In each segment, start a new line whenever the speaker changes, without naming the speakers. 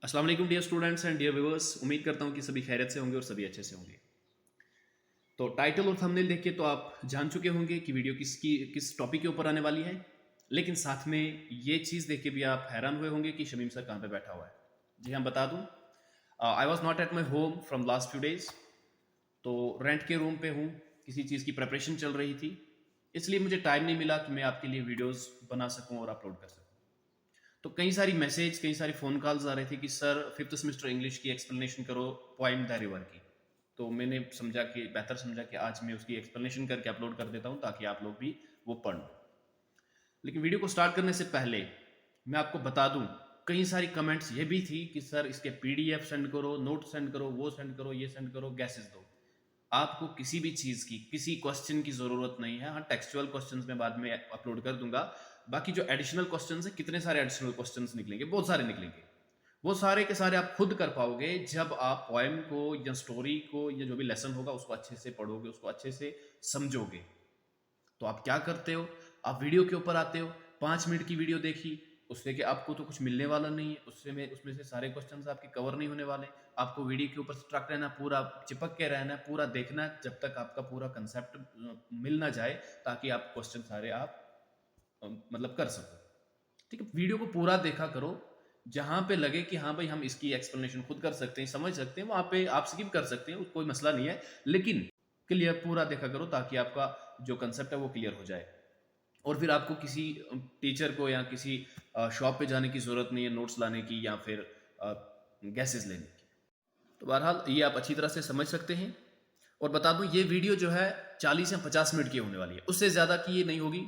अस्सलाम वालेकुम dear students and dear viewers. उम्मीद करता हूँ कि सभी खैरियत से होंगे और सभी अच्छे से होंगे। तो टाइटल और थंबनेल देख के तो आप जान चुके होंगे कि वीडियो किस टॉपिक के ऊपर आने वाली है, लेकिन साथ में ये चीज़ देख के भी आप हैरान हुए होंगे कि शमीम सर कहाँ पे बैठा हुआ है। जी हाँ, बता दूँ, I was not at my home from last few days. तो रेंट के रूम पे हूँ, किसी चीज़ की प्रिपरेशन चल रही थी, इसलिए मुझे टाइम नहीं मिला कि मैं आपके लिए वीडियोज़ बना सकूँ और अपलोड कर सकूँ। तो कई सारी मैसेज, कई सारी फ़ोन कॉल्स आ रहे थे कि सर 5th सेमेस्टर इंग्लिश की एक्सप्लेनेशन करो पोएम द रिवर की। तो मैंने बेहतर समझा कि आज मैं उसकी एक्सप्लेनेशन करके अपलोड कर देता हूँ ताकि आप लोग भी वो पढ़ लो। लेकिन वीडियो को स्टार्ट करने से पहले मैं आपको बता दूं, कई सारी कमेंट्स ये भी थी कि सर इसके पीडीएफ सेंड करो, नोट सेंड करो, वो सेंड करो, ये सेंड करो, गैसेस दो। आपको किसी भी चीज़ की, किसी क्वेश्चन की ज़रूरत नहीं है। हाँ, टेक्सचुअल क्वेश्चंस मैं बाद में अपलोड कर दूंगा। बाकी जो एडिशनल क्वेश्चंस हैं, कितने सारे एडिशनल क्वेश्चंस निकलेंगे, बहुत सारे निकलेंगे। वो सारे के सारे आप खुद कर पाओगे जब आप पोएम को या स्टोरी को या जो भी लेसन होगा उसको अच्छे से पढ़ोगे, उसको अच्छे से समझोगे। तो आप क्या करते हो, आप वीडियो के ऊपर आते हो, 5 मिनट की वीडियो देखी, उससे कि आपको तो कुछ मिलने वाला नहीं है, उसमें से सारे क्वेश्चंस आपके कवर नहीं होने वाले। आपको वीडियो के ऊपर स्ट्रक रहना, पूरा चिपक के रहना, पूरा देखना जब तक आपका पूरा कंसेप्ट मिल ना जाए, ताकि आप क्वेश्चन सारे आप मतलब कर सको। ठीक है, वीडियो को पूरा देखा करो। जहां पे लगे कि हाँ भाई हम इसकी एक्सप्लेनेशन खुद कर सकते हैं, समझ सकते हैं, वहां पे आप स्किप कर सकते हैं, कोई मसला नहीं है। लेकिन क्लियर पूरा देखा करो ताकि आपका जो कंसेप्ट है वो क्लियर हो जाए। और फिर आपको किसी टीचर को या किसी शॉप पे जाने की ज़रूरत नहीं है नोट्स लाने की या फिर गैसेस लेने की। तो बहरहाल ये आप अच्छी तरह से समझ सकते हैं। और बता दूं, ये वीडियो जो है 40 या 50 मिनट की होने वाली है, उससे ज़्यादा की ये नहीं होगी।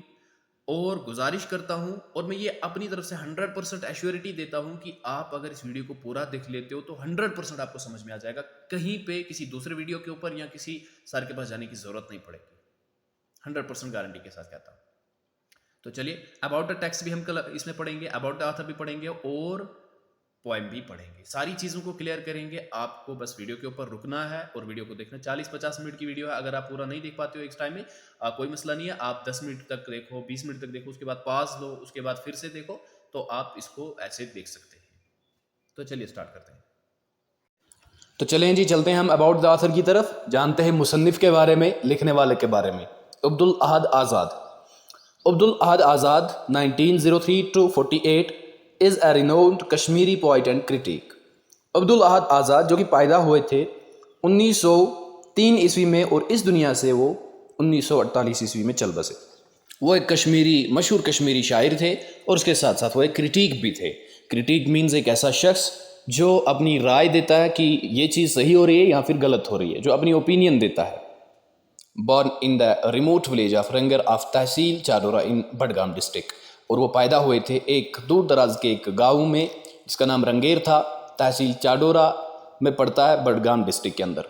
और गुजारिश करता हूं, और मैं ये अपनी तरफ से 100% एश्योरिटी देता हूं कि आप अगर इस वीडियो को पूरा देख लेते हो तो 100% आपको समझ में आ जाएगा। कहीं पे किसी दूसरे वीडियो के ऊपर या किसी सर के पास जाने की ज़रूरत नहीं पड़ेगी। 100% गारंटी के साथ कहता हूँ। तो चलिए, अबाउट द टेक्स्ट भी हम कल इसमें पढ़ेंगे, अबाउट द ऑथर भी पढ़ेंगे और पोएम भी पढ़ेंगे। सारी चीज़ों को क्लियर करेंगे। आपको बस वीडियो के ऊपर रुकना है और वीडियो को देखना। 40-50 मिनट की वीडियो है, अगर आप पूरा नहीं देख पाते हो एक टाइम में, कोई मसला नहीं है। आप 10 मिनट तक देखो, 20 मिनट तक देखो, उसके बाद पॉज लो, उसके बाद फिर से देखो, तो आप इसको ऐसे देख सकते हैं। तो चलिए स्टार्ट करते हैं।
तो चलें जी, चलते हैं हम अबाउट द ऑथर की तरफ। जानते हैं मुसन्निफ के बारे में, लिखने वाले के बारे में। Abdul Ahad Azad. Abdul Ahad Azad 1903 to 48 is a renowned Kashmiri poet and critic. Abdul Ahad Azad जो कि पैदा हुए थे 1903 ईस्वी में और इस दुनिया से वो 1948 ईस्वी में चल बसे। वो एक मशहूर कश्मीरी शायर थे और उसके साथ साथ वो एक क्रिटिक भी थे। क्रिटिक मीन्स एक ऐसा शख्स जो अपनी राय देता है कि ये चीज़ सही हो रही है या फिर गलत हो रही है, जो अपनी ओपिनियन देता है। Born in the remote village of Rangar of tehsil Chadoora in Budgam district, और वो पैदा हुए थे एक दूर दराज के एक गाँव में जिसका नाम रंगेर था, तहसील चाडोरा में पड़ता है, बडगाम डिस्ट्रिक्ट के अंदर।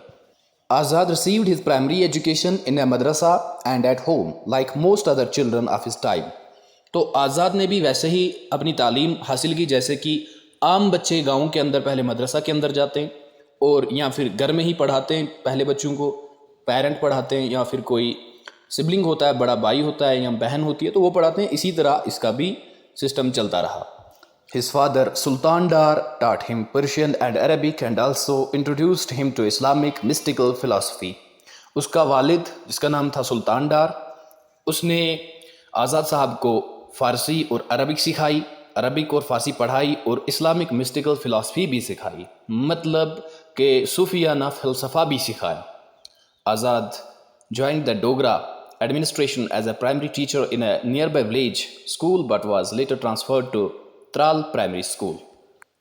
Azad received his primary education in a madrasa and at home, like most other children of his time. तो आज़ाद ने भी वैसे ही अपनी तालीम हासिल की जैसे कि आम बच्चे गाँव के अंदर पहले मदरसा के अंदर जाते हैं और या फिर घर में ही पढ़ाते हैं पहले बच्चों को, पेरेंट पढ़ाते हैं या फिर कोई सिबलिंग होता है, बड़ा भाई होता है या बहन होती है तो वो पढ़ाते हैं। इसी तरह इसका भी सिस्टम चलता रहा। His father Sultan Dar taught him Persian and Arabic and also introduced him to Islamic mystical philosophy. उसका वालिद जिसका नाम था सुल्तान डार, उसने आज़ाद साहब को फ़ारसी और अरबिक सिखाई, अरबिक और फ़ारसी पढ़ाई और इस्लामिक मिस्टिकल फ़िलासफ़ी भी सिखाई, मतलब कि सूफियाना फ़लसफ़ा भी सिखाया। Azad joined the Dogra administration as a primary teacher in a nearby village school but was later transferred to Tral primary school.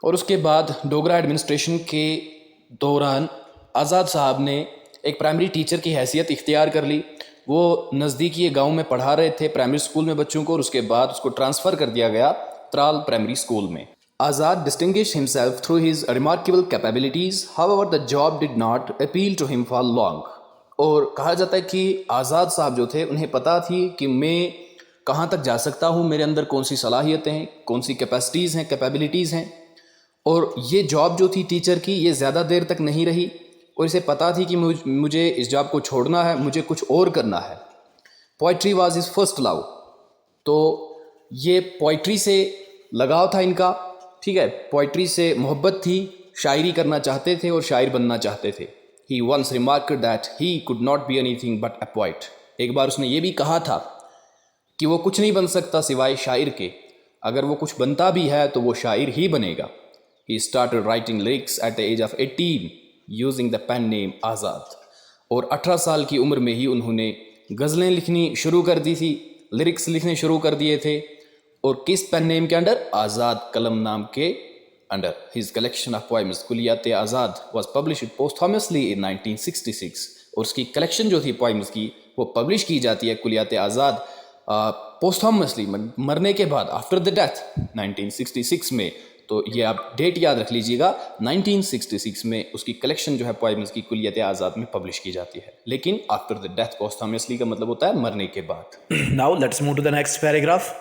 और उसके बाद डोगरा एडमिनिस्ट्रेशन के दौरान आज़ाद साहब ने एक प्राइमरी टीचर की हैसियत इख्तियार कर ली। वो नज़दीकी गांव में पढ़ा रहे थे प्राइमरी स्कूल में बच्चों को, और उसके बाद उसको ट्रांसफ़र कर दिया गया त्राल प्राइमरी स्कूल में। Azad distinguished himself through his remarkable capabilities, however the job did not appeal to him for long. और कहा जाता है कि आज़ाद साहब जो थे उन्हें पता थी कि मैं कहाँ तक जा सकता हूँ, मेरे अंदर कौन सी सलाहियतें हैं, कौन सी कैपेसिटीज़ हैं, कैपेबिलिटीज़ हैं। और ये जॉब जो थी टीचर की, ये ज़्यादा देर तक नहीं रही और इसे पता थी कि मुझे इस जॉब को छोड़ना है, मुझे कुछ और करना है। Poetry was his first love, तो ये पोइट्री से लगाव था इनका ठीक है, पोइट्री से मोहब्बत थी, शायरी करना चाहते थे और शायर बनना चाहते थे। He once remarked that he could not be anything but a poet. एक बार उसने ये भी कहा था कि वो कुछ नहीं बन सकता सिवाय शायर के, अगर वो कुछ बनता भी है तो वो शायर ही बनेगा। He started writing lyrics at the age of 18 using the pen name Azad. और 18 साल की उम्र में ही उन्होंने गज़लें लिखनी शुरू कर दी थी, लिरिक्स लिखने शुरू कर दिए थे। और किस पेन नेम के अंडर? आज़ाद कलम नाम के under. His collection of poems Kulliyat Azad was published posthumously in 1966। और उसकी कलेक्शन जो थी पोएम्स की वो पब्लिश की जाती है कुलियात आज़ाद पोस्टहमसली, मरने के बाद, आफ्टर द डेथ 1966 में। तो ये आप डेट याद रख लीजिएगा, 1966 में उसकी कलेक्शन जो है पोएम्स की कुलियत आज़ाद में पब्लिश की जाती है, लेकिन आफ्टर द डेथ पोस्टहमसली का मतलब होता है मरने के बाद।
Now let's move to the next paragraph.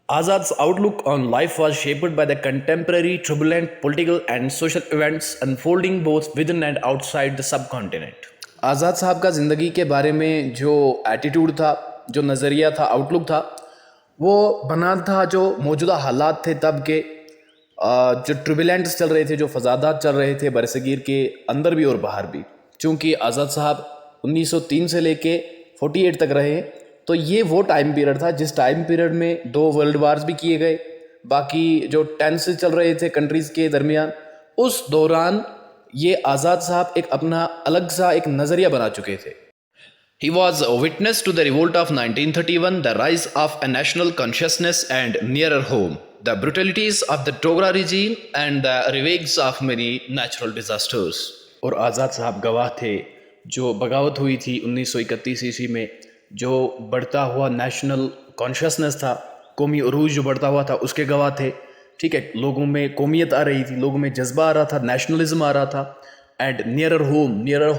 Azad's outlook on life was shaped by the contemporary turbulent political and social events unfolding both within and outside the subcontinent.
आज़ाद साहब का ज़िंदगी के बारे में जो एटीट्यूड था, जो नज़रिया था, आउटलुक था, वो बना था जो मौजूदा हालात थे तब के, जो ट्रिबुलेंट्स चल रहे थे, जो फसादात चल रहे थे बरसगीर के अंदर भी और बाहर भी। चूँकि आज़ाद साहब 1903 से लेके 48 तक रहे, तो ये वो टाइम पीरियड था जिस टाइम पीरियड में 2 वर्ल्ड वार्स भी किए गए, बाकी जो टेंसेस चल रहे थे कंट्रीज़ के दरमियान, उस दौरान ये आज़ाद साहब एक अपना अलग सा एक नज़रिया बना चुके थे। He was a witness to the revolt of 1931, the rise of a national consciousness and nearer home, the brutalities of the Dogra regime and the ravages of many natural disasters. और आज़ाद साहब गवाह थे जो बगावत हुई थी 1931 ईस्वी में, जो बढ़ता हुआ नेशनल कॉन्शियसनेस था, कौमी उरूज जो बढ़ता हुआ था, उसके गवाह थे। ठीक है, लोगों में कौमियत आ रही थी, लोगों में जज्बा आ रहा था, नेशनलिज्म आ रहा था। एंड नियरर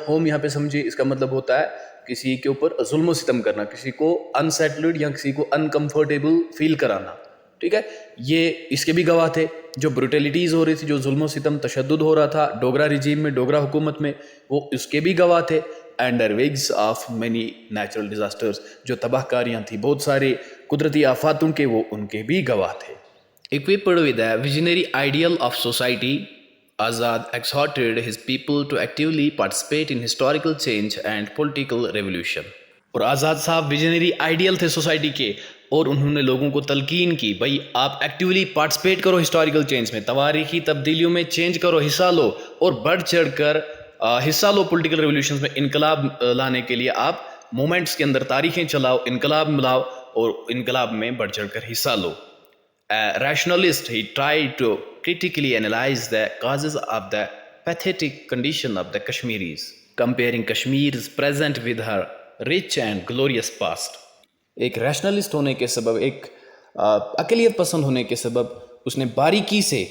होम यहाँ पे समझिए, इसका मतलब होता है किसी के ऊपर जुल्म सितम करना, किसी को अनसेटल्ड या किसी को अनकंफर्टेबल फील कराना। ठीक है, ये इसके भी गवाह थे। जो ब्रुटलिटीज़ हो रही थी, जो जुल्म सितम तशद्दुद हो रहा था डोगरा रिजीम में, डोगरा हुकूमत में, वो उसके भी गवाह थे। And wakes of many natural disasters, जो तबाहकारियाँ थी बहुत सारे कुदरती आफातों के, वो उनके भी गवाह थे। Equipped with a visionary ideal of society, Azad exhorted his people to actively participate in historical change and political revolution. और आज़ाद साहब विजनरी आइडियल थे सोसाइटी के, और उन्होंने लोगों को तलकीन की, भाई आप एक्टिवली पार्टिसिपेट करो हिस्टोरिकल चेंज में, तवारीखी तब्दीलियों में चेंज करो, हिस्सा लो, और बढ़ चढ़ कर हिस्सा लो पॉलिटिकल रेवोल्यूशंस में। इनकलाब लाने के लिए आप मोमेंट्स के अंदर तारीखें चलाओ, इनकलाब मिलाओ, और इनकलाब में बढ़ चढ़ कर हिस्सा लो। A rationalist, he tried to critically analyze the causes of the pathetic condition of the Kashmiris, comparing Kashmir's present with her rich and glorious past. एक रैशनलिस्ट होने के सबब, एक अक़लियत पसंद होने के सबब, उसने बारीकी से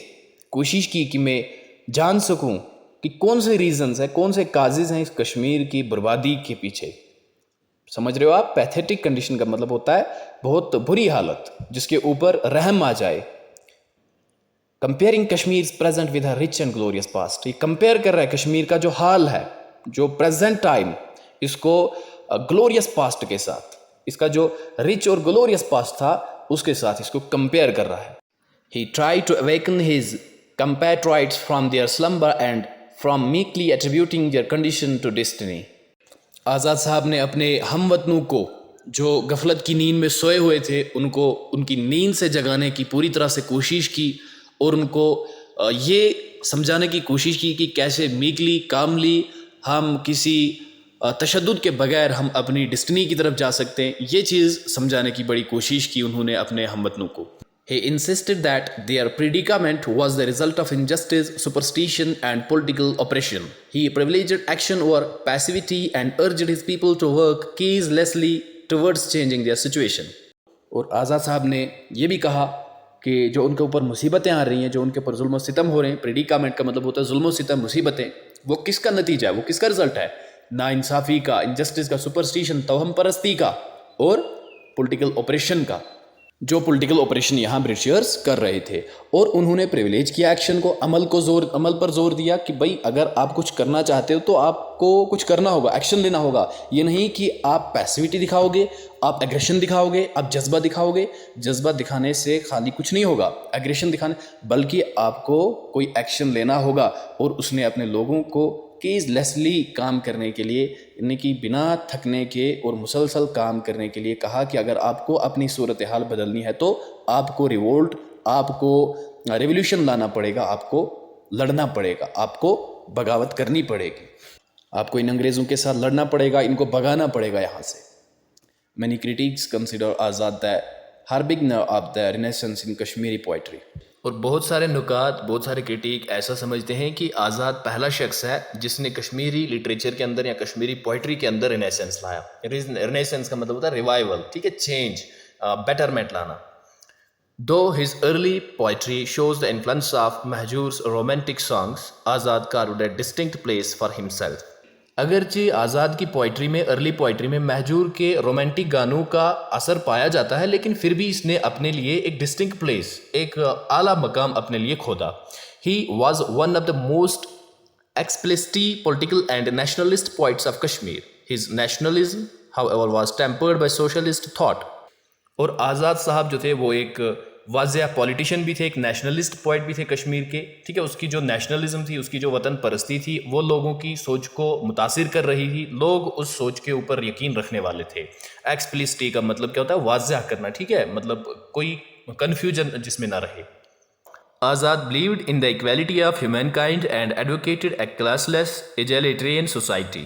कोशिश की कि मैं जान सकूं कि कौन से रीजंस हैं, कौन से काजेज़ हैं इस कश्मीर की बर्बादी के पीछे। समझ रहे हो आप? पैथेटिक कंडीशन का मतलब होता है बहुत बुरी हालत जिसके ऊपर रहम आ जाए। Comparing Kashmir present with her rich and glorious past, ये कंपेयर कर रहा है कश्मीर का जो हाल है, जो प्रेजेंट टाइम, इसको ग्लोरियस पास्ट के साथ, इसका जो रिच और ग्लोरियस पास्ट था उसके साथ इसको कंपेयर कर रहा है। He tried to awaken his compatriots from their slumber and from meekly attributing their condition to destiny. आज़ाद साहब ने अपने हमवतनों को जो गफलत की नींद में सोए हुए थे, उनको उनकी नींद से जगाने की पूरी तरह से कोशिश की, और उनको ये समझाने की कोशिश की कि कैसे मीकली, कामली हम किसी तशद्दुद के बगैर हम अपनी डेस्टिनी की तरफ जा सकते हैं। ये चीज़ समझाने की बड़ी कोशिश की उन्होंने अपने हमवतनों को। He insisted that their predicament was the result of injustice, superstition and political oppression. He privileged action over passivity and urged his people to work ceaselessly towards changing their situation. और आज़ाद साहब ने ये भी कहा कि जो उनके ऊपर मुसीबतें आ रही हैं, जो उनके ऊपर जुल्म सितम हो रहे हैं, प्रेडिकामेंट का मतलब होता है जुल्म सितम, मुसीबतें, वो किसका नतीजा है, वो किसका रिजल्ट है? नाइंसाफ़ी का, इनजस्टिस का, सुपरस्टिशन, तवहम परस्ती का, और पॉलिटिकल ऑपरेशन का। जो पॉलिटिकल ऑपरेशन यहाँ ब्रिटिशर्स कर रहे थे। और उन्होंने प्रिविलेज किया एक्शन को, अमल पर जोर दिया कि भाई अगर आप कुछ करना चाहते हो तो आपको कुछ करना होगा, एक्शन लेना होगा। ये नहीं कि आप पैसिविटी दिखाओगे, आप एग्रेशन दिखाओगे, आप जज्बा दिखाओगे। जज्बा दिखाने से खाली कुछ नहीं होगा, एग्रेशन दिखाने, बल्कि आपको कोई एक्शन लेना होगा। और उसने अपने लोगों को केयरलेसली काम करने के लिए, यानी कि बिना थकने के और मुसलसल काम करने के लिए कहा कि अगर आपको अपनी सूरत हाल बदलनी है तो आपको रिवोल्ट, आपको रेवोल्यूशन लाना पड़ेगा, आपको लड़ना पड़ेगा, आपको बगावत करनी पड़ेगी, आपको इन अंग्रेज़ों के साथ लड़ना पड़ेगा, इनको भगाना पड़ेगा यहाँ से। Many critics consider Azad the harbinger of the Renaissance in Kashmiri poetry. और बहुत सारे नुकात, बहुत सारे क्रिटिक ऐसा समझते हैं कि आज़ाद पहला शख्स है जिसने कश्मीरी लिटरेचर के अंदर या कश्मीरी पोइट्री के अंदर रिनेसेंस लाया। रिनेसेंस का मतलब होता है रिवाइवल, ठीक है, चेंज, बेटरमेंट लाना। Though his early poetry shows the influence of Mahjur's romantic songs, Azad carved a distinct place for himself. अगरचे आज़ाद की पोइट्री में, अर्ली पोइट्री में महजूर के रोमांटिक गानों का असर पाया जाता है, लेकिन फिर भी इसने अपने लिए एक डिस्टिंक्ट प्लेस, एक आला मकाम अपने लिए खोदा। He was one of the most explicitly political and nationalist poets of Kashmir. His nationalism, however, was tempered by socialist thought. और आज़ाद साहब जो थे वो एक वाज़ेह पॉलिटिशियन भी थे, एक नेशनलिस्ट पोइट भी थे कश्मीर के, ठीक है। उसकी जो नेशनलिज्म थी, उसकी जो वतन परस्ती थी, वो लोगों की सोच को मुतासिर कर रही थी। लोग उस सोच के ऊपर यकीन रखने वाले थे। एक्सप्लिसिटी का मतलब क्या होता है? वाज़ेह करना, ठीक है, मतलब कोई कन्फ्यूजन जिसमें ना रहे। Azad believed in the equality of humankind and advocated a classless, egalitarian society.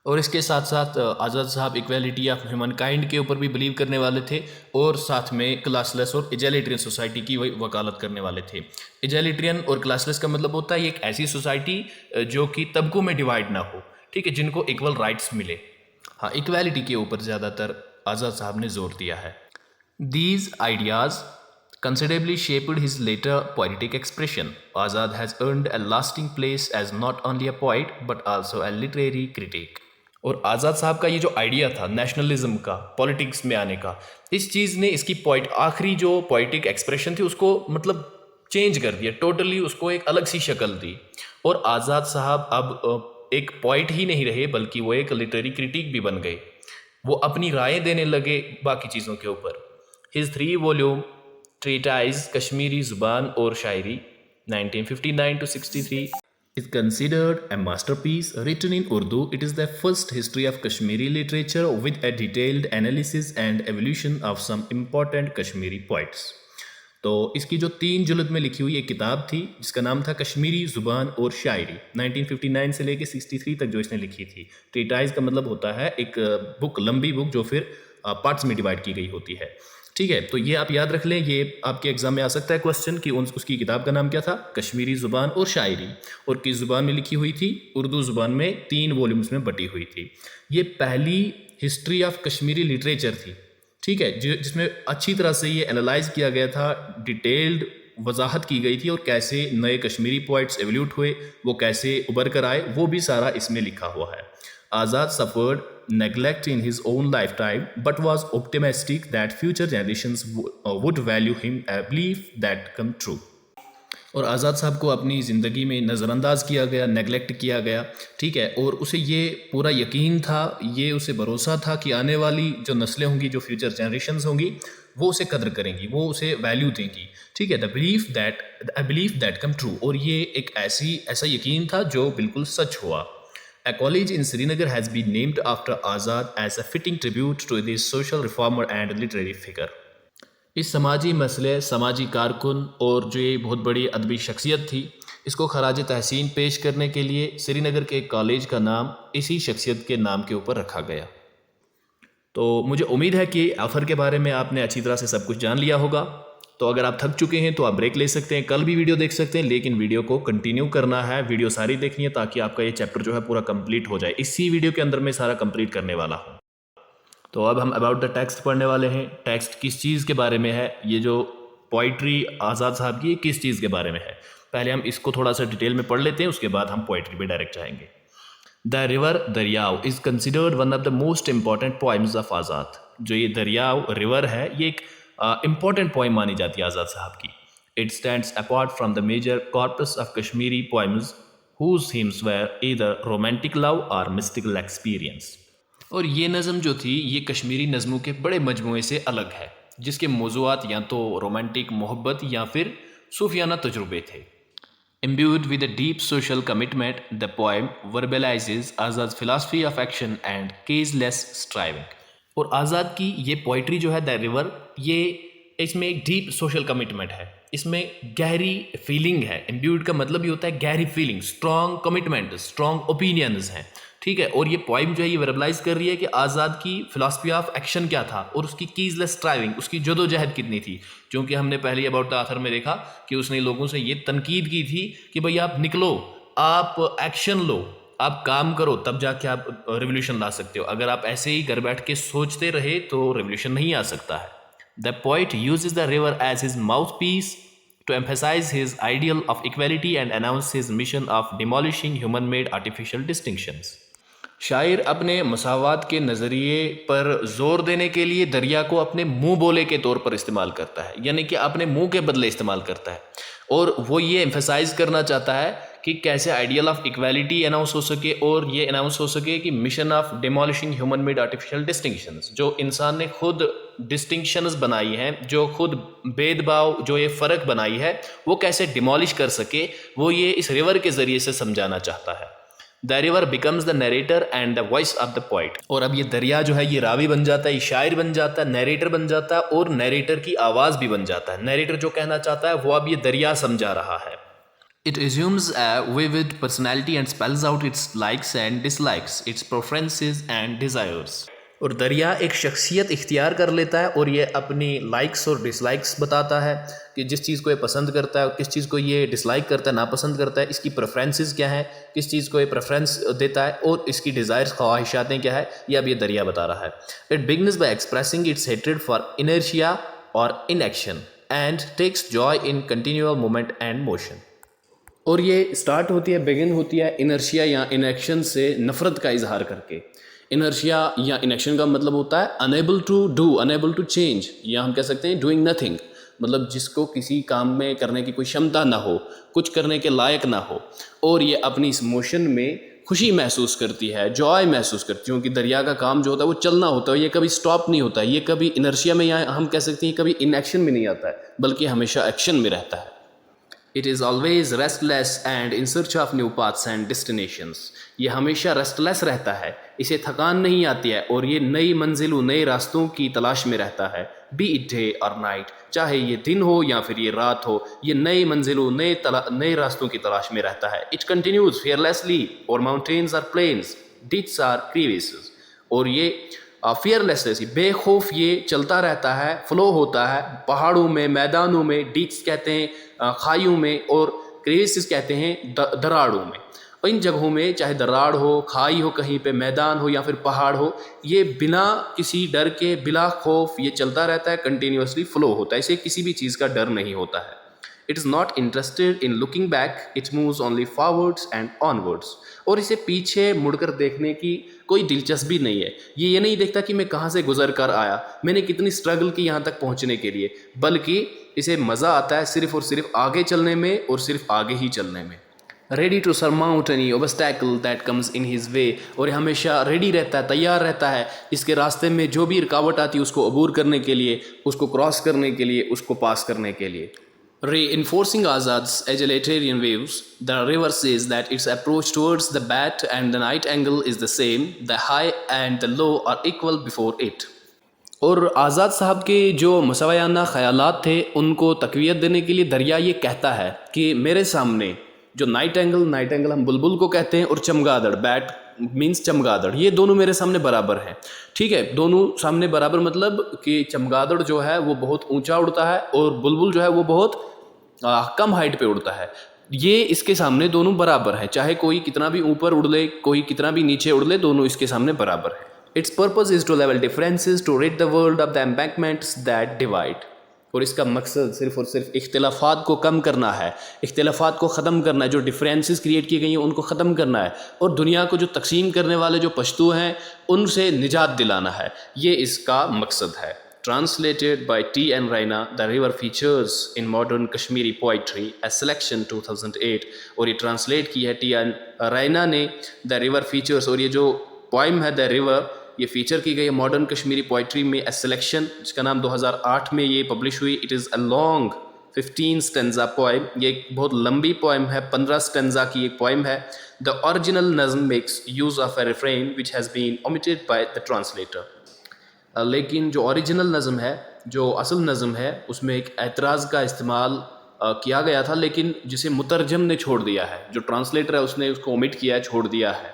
और इसके साथ साथ आज़ाद साहब इक्वालिटी ऑफ ह्यूमनकाइंड के ऊपर भी बिलीव करने वाले थे और साथ में क्लासलेस और इजैलिटेरियन सोसाइटी की वकालत करने वाले थे। इजैलिटेरियन और क्लासलेस का मतलब होता है एक ऐसी सोसाइटी जो कि तबकों में डिवाइड ना हो, ठीक है, जिनको इक्वल राइट्स मिले। हाँ, इक्वालिटी के ऊपर ज़्यादातर आज़ाद साहब ने जोर दिया है। These ideas considerably shaped his later poetic expression. Azad has earned a lasting place as not only a poet but also a literary critic. और आज़ाद साहब का ये जो आइडिया था नेशनलिज्म का, पॉलिटिक्स में आने का, इस चीज़ ने इसकी आखिरी जो पोइटिक एक्सप्रेशन थी उसको मतलब चेंज कर दिया, टोटली उसको एक अलग सी शक्ल दी। और आज़ाद साहब अब एक पोइट ही नहीं रहे बल्कि वो एक लिटरेरी क्रिटिक भी बन गए। वो अपनी राय देने लगे बाकी चीज़ों के ऊपर। His 3 volume treatise Kashmiri Zuban और शायरी 1959 to 63 is considered a masterpiece written in Urdu. It is the first history of Kashmiri literature with a detailed analysis and evolution of some important Kashmiri poets. तो इसकी जो 3 जुल्द में लिखी हुई एक किताब थी जिसका नाम था कश्मीरी ज़ुबान और शायरी, 1959 से लेके 63 तक जो इसने लिखी थी। ट्रीटाइज का मतलब होता है एक बुक, लंबी बुक जो फिर पार्ट्स में डिवाइड की गई होती है, ठीक है। तो ये आप याद रख लें, ये आपके एग्जाम में आ सकता है क्वेश्चन कि उसकी किताब का नाम क्या था? कश्मीरी ज़ुबान और शायरी। और किस ज़ुबान में लिखी हुई थी? उर्दू ज़ुबान में 3 वॉल्यूम्स में बटी हुई थी। ये पहली हिस्ट्री ऑफ कश्मीरी लिटरेचर थी, ठीक है, जिसमें अच्छी तरह से ये एनालाइज किया गया था, डिटेल्ड वजाहत की गई थी और कैसे नए कश्मीरी पोइट्स एवोल्यूट हुए, वो कैसे उभर कर आए, वो भी सारा इसमें लिखा हुआ है। आज़ाद suffered neglect in his own lifetime but was optimistic that future generations would value him, a belief that come true. और आज़ाद साहब को अपनी ज़िंदगी में नज़रअंदाज किया गया, नेगलेक्ट किया गया, ठीक है, और उसे ये पूरा यकीन था, ये उसे भरोसा था कि आने वाली जो नस्लें होंगी, जो फ्यूचर जनरेशंस होंगी, वो उसे कदर करेंगी, वो उसे वैल्यू देंगी, ठीक है। The belief that come true, और ये एक ऐसा यकीन था जो बिल्कुल सच हुआ। A college in Srinagar has been named after Azad as a fitting tribute to this social reformer and literary figure. इस समाजी मसले, समाजी कारकुन और जो ये बहुत बड़ी अदबी शख्सियत थी, इसको खराज तहसीन पेश करने के लिए श्रीनगर के एक कॉलेज का नाम इसी शख्सियत के नाम के ऊपर रखा गया। तो मुझे उम्मीद है कि ऑफ़र के बारे में आपने अच्छी तरह से सब कुछ जान लिया होगा। तो अगर आप थक चुके हैं तो आप ब्रेक ले सकते हैं, कल भी वीडियो देख सकते हैं, लेकिन वीडियो को कंटिन्यू करना है, वीडियो सारी देखनी है ताकि आपका ये चैप्टर जो है पूरा कंप्लीट हो जाए। इसी वीडियो के अंदर मैं सारा कंप्लीट करने वाला हूँ। तो अब हम अबाउट द टेक्स्ट पढ़ने वाले हैं। टेक्स्ट किस चीज़ के बारे में है? ये जो पोइट्री आज़ाद साहब की किस चीज़ के बारे में है? पहले हम इसको थोड़ा सा डिटेल में पढ़ लेते हैं, उसके बाद हम पोइट्री पे डायरेक्ट जाएंगे। The river Dariyao is considered one of the most important poems of Azad. जो ये दरियाव रिवर है, ये एक
इम्पॉर्टेंट पोइम मानी जाती है आज़ाद साहब की. It stands apart from the major corpus of Kashmiri poems whose themes were either romantic love or mystical experience.
और ये नज़म जो थी ये कश्मीरी नज़मों के बड़े मजमूए से अलग है, जिसके मौज़ूआत या तो रोमांटिक मोहब्बत या फिर सूफियाना तजुर्बे थे. Imbued with a deep social commitment, the poem verbalizes Azad's philosophy of action and caseless striving.
और आज़ाद की ये पोइट्री जो है द रिवर, ये इसमें एक डीप सोशल कमिटमेंट है, इसमें गहरी फीलिंग है. इम्ब्यूड का मतलब ये होता है गहरी feeling, strong commitment, strong opinions हैं, ठीक है. और ये पोइम जो है ये वर्बलाइज कर रही है कि आज़ाद की फिलॉसफी ऑफ एक्शन क्या था और उसकी कीजलेस स्ट्राइविंग, उसकी जदोजहद कितनी थी. क्योंकि हमने पहले अबाउट द आथर में देखा कि उसने लोगों से ये तनकीद की थी कि भाई आप निकलो, आप एक्शन लो, आप काम करो, तब जाके आप रेवोल्यूशन ला सकते हो. अगर आप ऐसे ही घर बैठ के सोचते रहे तो रेवोल्यूशन नहीं आ सकता है. The poet uses the river as his mouthpiece to emphasize his ideal of equality and announce his mission of demolishing human-made artificial distinctions.
शायर अपने मसावात के नज़रिए पर ज़ोर देने के लिए दरिया को अपने मुंह बोले के तौर पर इस्तेमाल करता है, यानी कि अपने मुंह के बदले इस्तेमाल करता है. और वो ये एम्फेसाइज करना चाहता है कि कैसे आइडियल ऑफ इक्वालिटी अनाउंस हो सके और ये अनाउंस हो सके कि mission of demolishing human made artificial distinctions, जो इंसान ने खुद डिस्टिंक्शंस बनाई हैं, जो खुद भेदभाव, जो ये फ़र्क बनाई है, वो कैसे डिमोलिश कर सके, वो ये इस रिवर के ज़रिए से समझाना चाहता है. The river becomes the narrator and the voice of the poet. और अब ये दरिया जो है ये रावी बन जाता है, ये शायर बन जाता है, नरेटर बन जाता है और नरेटर की आवाज़ भी बन जाता है. नरेटर जो कहना चाहता है वो अब ये दरिया समझा रहा है. It assumes a vivid personality and spells out its likes and dislikes, its preferences and desires.
और दरिया एक शख्सियत इख्तियार कर लेता है और ये अपनी लाइक्स और डिसलाइक्स बताता है कि जिस चीज़ को ये पसंद करता है, किस चीज़ को ये डिसलाइक करता है, नापसंद करता है, इसकी प्रेफरेंसेस क्या है, किस चीज़ को ये प्रेफरेंस देता है और इसकी डिज़ायर्स, ख्वाहिशातें क्या है, ये अब ये दरिया बता रहा है. It begins by expressing its hatred for inertia और inaction and takes joy in continual movement and motion.
और ये स्टार्ट होती है, बिगिन होती है इनर्शिया या इनएक्शन से, नफ़रत का इजहार करके. इनर्शिया या इनएक्शन का मतलब होता है enable to do, enable to change, या हम कह सकते हैं डूइंग नथिंग, मतलब जिसको किसी काम में करने की कोई क्षमता ना हो, कुछ करने के लायक ना हो. और ये अपनी इस मोशन में खुशी महसूस करती है, जॉय महसूस करती है, क्योंकि दरिया का काम जो होता है वो चलना होता है, ये कभी स्टॉप नहीं होता है, ये कभी इनर्शिया में या हम कह सकते हैं कभी इनएक्शन में नहीं आता है, बल्कि हमेशा एक्शन में रहता है. It is always restless and in search of new paths and destinations. ये हमेशा रेस्टलेस रहता है, इसे थकान नहीं आती है और ये नई मंजिलों, नए रास्तों की तलाश में रहता है. Be it day or night, चाहे ये दिन हो या फिर ये रात हो, ये नई मंजिलों, नए रास्तों की तलाश में रहता है. It continues fearlessly over mountains or plains, ditches or crevices. और ये फियरलेसनेस, बेखौफ ये चलता रहता है, फ्लो होता है पहाड़ों में, मैदानों में, डिट्स कहते हैं खाइयों में और क्रेविसेस कहते हैं दराड़ों में. और इन जगहों में चाहे दराड़ हो, खाई हो, कहीं पे मैदान हो या फिर पहाड़ हो, ये बिना किसी डर के, बिला खौफ ये चलता रहता है, कंटिन्यूसली फ्लो होता है, इसे किसी भी चीज़ का डर नहीं होता है. It is not interested in looking back, it moves only forwards and onwards. और इसे पीछे मुड़कर देखने की कोई दिलचस्पी नहीं है. ये नहीं देखता कि मैं कहाँ से गुजर कर आया, मैंने कितनी स्ट्रगल की यहाँ तक पहुँचने के लिए, बल्कि इसे मज़ा आता है सिर्फ़ और सिर्फ आगे चलने में और सिर्फ आगे ही चलने में. Ready to surmount any obstacle that comes in his way. और ये हमेशा रेडी रहता है, तैयार रहता है इसके रास्ते में जो भी रुकावट आती है उसको अबूर करने के लिए, उसको क्रॉस करने के लिए, उसको पास करने के लिए. Reinforcing Azad's egalitarian views, the river says that its approach towards the bat and the night angle is the same, the high and the low are equal before it. और आज़ाद साहब के जो मसवायाना ख़यालात थे उनको तक़वियत देने के लिए दरिया ये कहता है कि मेरे सामने जो नाइट एंगल हम बुलबुल को कहते हैं, और चमगादड़, बैट मीन्स चमगादड़, ये दोनों मेरे सामने बराबर हैं. ठीक है, दोनों सामने बराबर मतलब कि चमगादड़ जो है वो बहुत ऊंचा उड़ता है और बुलबुल जो है वो बहुत कम हाइट पे उड़ता है. ये इसके सामने दोनों बराबर है, चाहे कोई कितना भी ऊपर उड़ ले, कोई कितना भी नीचे उड़ ले, दोनों इसके सामने बराबर है. Its purpose is to level differences, to rid the world of the embankments that divide. और इसका मकसद सिर्फ़ और सिर्फ इख्तिलाफ़ात को कम करना है, इख्तिलाफ़ात को ख़त्म करना है, जो डिफरेंसेस क्रिएट की गई हैं उनको ख़त्म करना है, और दुनिया को जो तकसीम करने वाले जो पश्तू हैं उनसे निजात दिलाना है. ये इसका मकसद है. Translated by T.N. Raina, the river features in modern Kashmiri poetry as selection 2008. और ये translate की है T.N. Raina ने The River Features, और ये जो poem है The River ये feature की गई है modern कश्मीरी poetry में as selection, जिसका नाम 2008 में ये publish हुई. It is a long 15 stanza poem. ये एक बहुत लंबी poem है, 15 stanza की एक poem है. The original nazm makes use of a refrain which has been omitted by the translator. लेकिन जो ओरिजिनल नज़म है, जो असल नज़म है, उसमें एक एतराज़ का इस्तेमाल किया गया था, लेकिन जिसे मुतरजम ने छोड़ दिया है, जो ट्रांसलेटर है उसने उसको ओमिट किया है, छोड़ दिया है.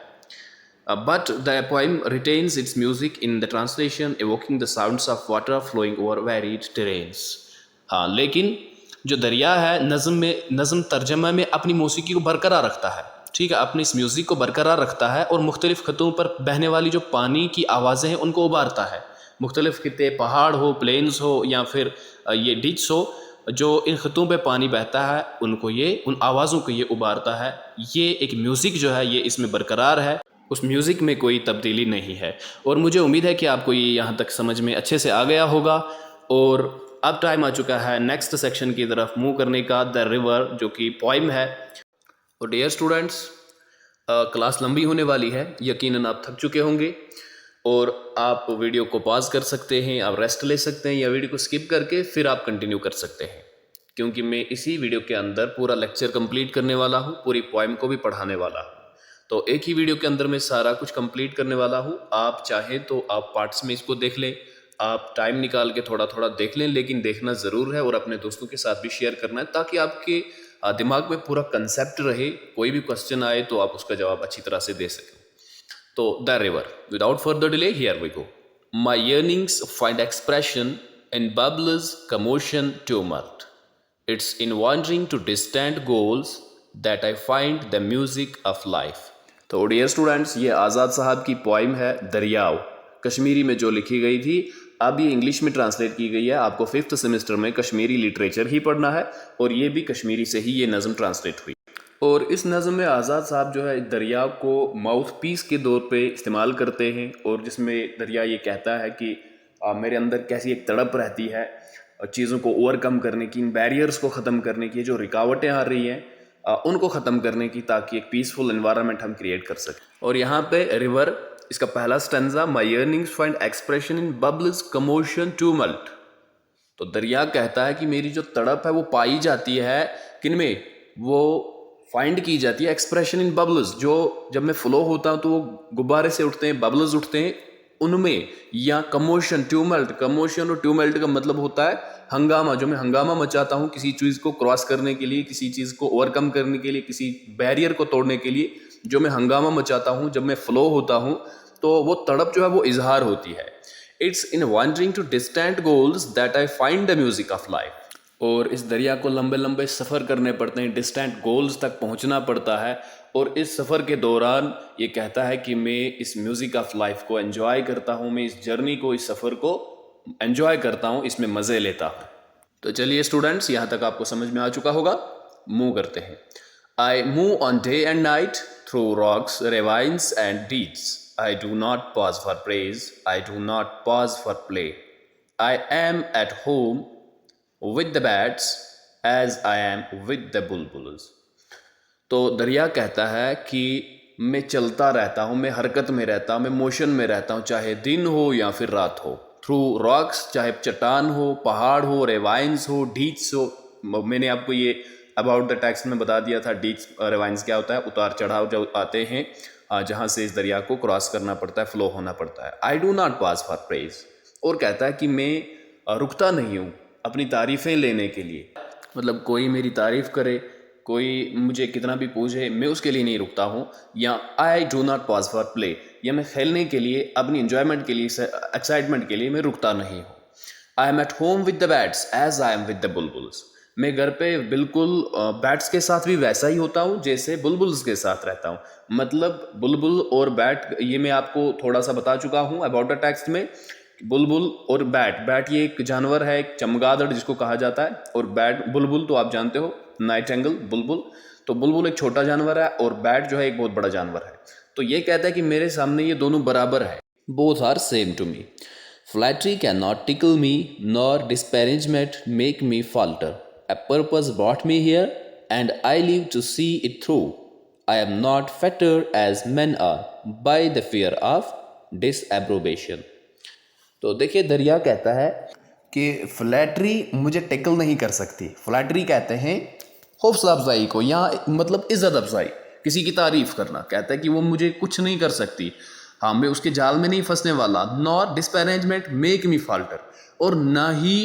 But the poem retains its music in the translation evoking the sounds of water flowing over varied terrains. हाँ, लेकिन जो दरिया है नज़म तर्जमा में अपनी मौसीकी को बरकरार रखता है, ठीक है, अपनी इस म्यूज़िक को बरकरार रखता है और मुख्तलिफ़ ख़तों पर बहने वाली जो पानी की आवाज़ें हैं उनको उबारता है. मुख्तलिफ़ खिते, पहाड़ हो, प्लेन्स हो या फिर ये डिच हो, जो इन ख़तों पे पानी बहता है उनको ये उन आवाज़ों को ये उबारता है. ये एक म्यूज़िक जो है ये इसमें बरकरार है, उस म्यूज़िक में कोई तब्दीली नहीं है. और मुझे उम्मीद है कि आपको ये यहाँ तक समझ में अच्छे से आ गया होगा. और अब टाइम आ चुका है नेक्स्ट सेक्शन की तरफ मूव करने का, द रिवर, जो कि पोइम है. और डियर स्टूडेंट्स, क्लास लंबी होने वाली है, यकीनन आप थक चुके होंगे और आप वीडियो को पॉज कर सकते हैं, आप रेस्ट ले सकते हैं या वीडियो को स्किप करके फिर आप कंटिन्यू कर सकते हैं, क्योंकि मैं इसी वीडियो के अंदर पूरा लेक्चर कंप्लीट करने वाला हूँ, पूरी पोइम को भी पढ़ाने वाला हूँ. तो एक ही वीडियो के अंदर मैं सारा कुछ कंप्लीट करने वाला हूँ. आप चाहें तो आप पार्ट्स में इसको देख लें, आप टाइम निकाल के थोड़ा थोड़ा देख लें, लेकिन देखना ज़रूर है और अपने दोस्तों के साथ भी शेयर करना है, ताकि आपके दिमाग में पूरा कंसेप्ट रहे. कोई भी क्वेश्चन आए तो आप उसका जवाब अच्छी तरह से दे सकें. तो the river, without further delay, here we go. My yearnings find expression in bubbles, commotion, tumult. It's in wandering to distant goals that I find the music of life. तो डियर स्टूडेंट्स, ये आज़ाद साहब की poem है दरियाव, कश्मीरी में जो लिखी गई थी. अब ये इंग्लिश में ट्रांसलेट की गई है. आपको 5th सेमेस्टर में कश्मीरी लिटरेचर ही पढ़ना है और ये भी कश्मीरी से ही ये नज़म ट्रांसलेट हुई. और इस नज़म में आज़ाद साहब जो है दरिया को माउथ पीस के तौर पे इस्तेमाल करते हैं, और जिसमें दरिया ये कहता है कि मेरे अंदर कैसी एक तड़प रहती है चीज़ों को ओवरकम करने की, इन बैरियर्स को ख़त्म करने की, जो रुकावटें आ रही हैं उनको ख़त्म करने की, ताकि एक पीसफुल एनवायरनमेंट हम क्रिएट कर सकें. और यहाँ पे रिवर, इसका पहला stanza, my yearnings find expression in bubbles, commotion, tumult. तो दरिया कहता है कि मेरी जो तड़प है वो पाई जाती है किन में, वो फाइंड की जाती है एक्सप्रेशन इन बबल्स, जो जब मैं फ्लो होता हूँ तो वो गुब्बारे से उठते हैं, बबल्स उठते हैं उनमें, या कमोशन, ट्यूमल्ट. कमोशन और ट्यूमल्ट का मतलब होता है हंगामा, जो मैं हंगामा मचाता हूँ किसी चीज़ को क्रॉस करने के लिए, किसी चीज़ को ओवरकम करने के लिए, किसी बैरियर को तोड़ने के लिए, जो मैं हंगामा मचाता हूँ जब मैं फ्लो होता हूँ, तो वो तड़प जो है वो इजहार होती है. It's in wandering to distant goals that I find the music of life. और इस दरिया को लंबे लंबे सफ़र करने पड़ते हैं, डिस्टेंट गोल्स तक पहुंचना पड़ता है. और इस सफ़र के दौरान ये कहता है कि मैं इस म्यूज़िक ऑफ लाइफ को एंजॉय करता हूँ, मैं इस जर्नी को, इस सफ़र को एंजॉय करता हूँ, इसमें मज़े लेता हूँ. तो चलिए स्टूडेंट्स, यहाँ तक आपको समझ में आ चुका होगा. मूव करते हैं. I move on day and night through rocks, ravines and deeds. I do not pause for praise, I do not pause for play. I am at home with the bats as I am with the bulbuls. तो दरिया कहता है कि मैं चलता रहता हूँ, मैं हरकत में रहता हूँ, मैं मोशन में रहता हूँ, चाहे दिन हो या फिर रात हो. थ्रू रॉक्स, चाहे चट्टान हो, पहाड़ हो, रेवाइंस हो, डीच हो. मैंने आपको ये अबाउट द टेक्स्ट में बता दिया था, डीच रेवाइंस क्या होता है, उतार चढ़ाव जो आते हैं जहाँ से इस दरिया को क्रॉस करना पड़ता है, फ्लो होना पड़ता है. आई do not pass for praise, और कहता है कि मैं रुकता नहीं हूँ अपनी तारीफ़ें लेने के लिए. मतलब कोई मेरी तारीफ़ करे, कोई मुझे कितना भी पूछे, मैं उसके लिए नहीं रुकता हूँ. या आई do not pause for play, या मैं खेलने के लिए, अपनी इन्जॉयमेंट के लिए, एक्साइटमेंट के लिए मैं रुकता नहीं हूँ. I am at home with the bats as I am with the bulbuls. मैं घर पे बिल्कुल बैट्स के साथ भी वैसा ही होता हूँ जैसे बुलबुल्स के साथ रहता हूँ. मतलब बुलबुल और बैट, ये मैं आपको थोड़ा सा बता चुका हूँ अबाउट द टेक्स्ट में. बुलबुल और बैट ये एक जानवर है, एक चमगादड़ जिसको कहा जाता है. और बैट, बुलबुल तो आप जानते हो, नाइटिंगेल, बुलबुल. तो बुलबुल एक छोटा जानवर है और बैट जो है एक बहुत बड़ा जानवर है. तो ये कहता है कि मेरे सामने ये दोनों बराबर है. Both are same to me. Flattery cannot tickle me, nor disparagement make me falter. A purpose brought me here, and I live to see it through. I am not fettered as men are by the fear of disapprobation. तो देखिए दरिया कहता है कि flattery मुझे tackle नहीं कर सकती। फ्लैटरी कहते हैं हौसला अफजाई को, यहाँ मतलब इज़्ज़त अफजाई, किसी की तारीफ़ करना। कहता है कि वो मुझे कुछ नहीं कर सकती, हाँ मैं उसके जाल में नहीं फंसने वाला। नॉर डिस्पैरेंजमेंट मेक मी फाल्टर, और ना ही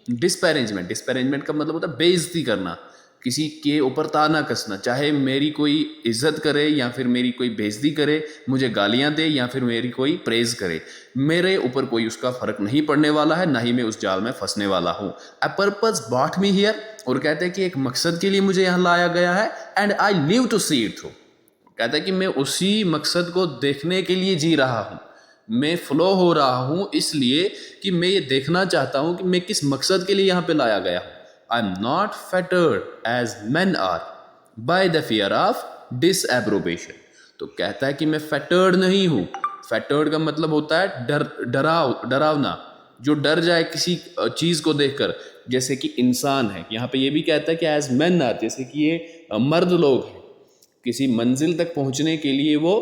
डिस्पैरेंजमेंट, डिस्पैरेंजमेंट का मतलब होता है बेइज्जती करना, किसी के ऊपर ताना कसना, चाहे मेरी कोई इज्जत करे या फिर मेरी कोई बेइज्जती करे, मुझे गालियां दे या फिर मेरी कोई प्रेज करे, मेरे ऊपर कोई उसका फर्क नहीं पड़ने वाला है, ना ही मैं उस जाल में फंसने वाला हूँ। A purpose bot me here, और कहते हैं कि एक मकसद के लिए मुझे यहाँ लाया गया है, and I live to see it through. कहता है कि मैं उसी मकसद को देखने के लिए जी रहा हूँ, मैं फ्लो हो रहा हूँ इसलिए कि मैं ये देखना चाहता हूँ कि मैं किस मकसद के लिए यहाँ पे लाया गया हूँ। I am not fettered as man are by the fear of disapprobation. तो कहता है कि मैं फैटर्ड नहीं हूँ। फैटर्ड का मतलब होता है डरावना, जो डर जाए किसी चीज़ को देखकर, जैसे कि इंसान है। यहाँ पे ये भी कहता है कि एज मैन आर, जैसे कि ये मर्द लोग हैं, किसी मंजिल तक पहुंचने के लिए वो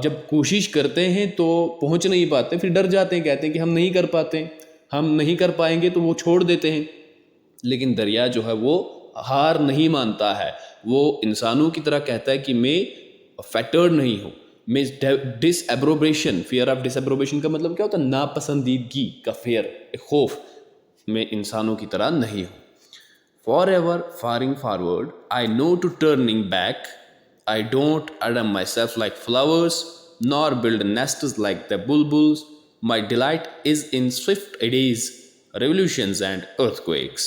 जब कोशिश करते हैं तो पहुंच नहीं पाते, फिर डर जाते हैं, कहते हैं कि हम नहीं कर पाते, हम नहीं कर पाएंगे, तो वो छोड़ देते हैं। लेकिन दरिया जो है वो हार नहीं मानता है, वो इंसानों की तरह कहता है कि मैं फैटर्ड नहीं हूँ, मैं डिसएप्रोबेशन, फियर ऑफ डिसएप्रोबेशन का मतलब क्या होता है? नापसंदीदगी का फियर, खौफ, मैं इंसानों की तरह नहीं हूँ। Forever faring forward, I know to turning back. I don't adorn myself like flowers, nor build nests like the bulbuls. My delight is in swift eddies, revolutions and earthquakes.